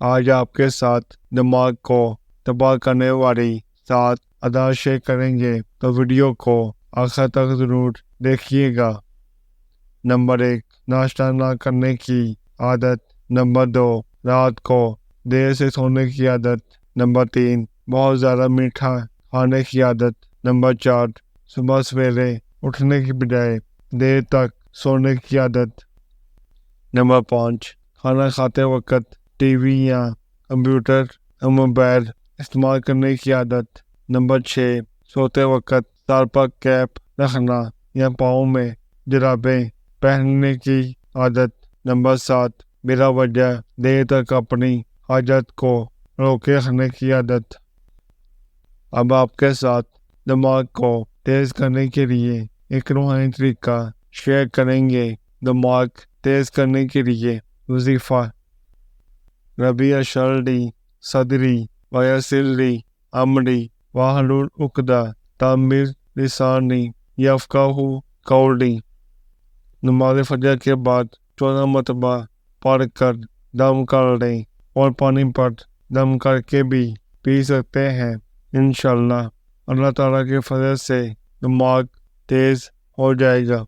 آج آپ کے ساتھ دماغ کو تباہ کرنے والی 7 ادا شیئر کریں گے، تو ویڈیو کو آخر تک ضرور دیکھیے گا۔ نمبر 1، ناشتہ نہ کرنے کی عادت۔ نمبر 2، رات کو دیر سے سونے کی عادت۔ نمبر 3، بہت زیادہ میٹھا کھانے کی عادت۔ نمبر 4، صبح سویرے اٹھنے کی بجائے دیر تک سونے کی عادت۔ نمبر 5، کھانا کھاتے وقت ٹی وی یا کمپیوٹر یا موبائل استعمال کرنے کی عادت۔ نمبر 6، سوتے وقت سر پر کیپ رکھنا یا پاؤں میں جرابیں پہننے کی عادت۔ نمبر 7، بلا وجہ دیر تک اپنی حاجت کو روکے رکھنے کی عادت۔ اب آپ کے ساتھ دماغ کو تیز کرنے کے لیے ایک روحانی طریقہ شیئر کریں گے۔ دماغ تیز کرنے کے لیے وظیفہ: ربی اشرح لی صدری ویسر لی امری واحلل عقدۃ من لسانی یفقہوا قولی۔ نماز فجر کے بعد 14 مرتبہ پڑھ کر دم کر لیں، اور پانی پر دم کر کے بھی پی سکتے ہیں۔ انشاءاللہ اللہ تعالیٰ کے فضل سے دماغ تیز ہو جائے گا۔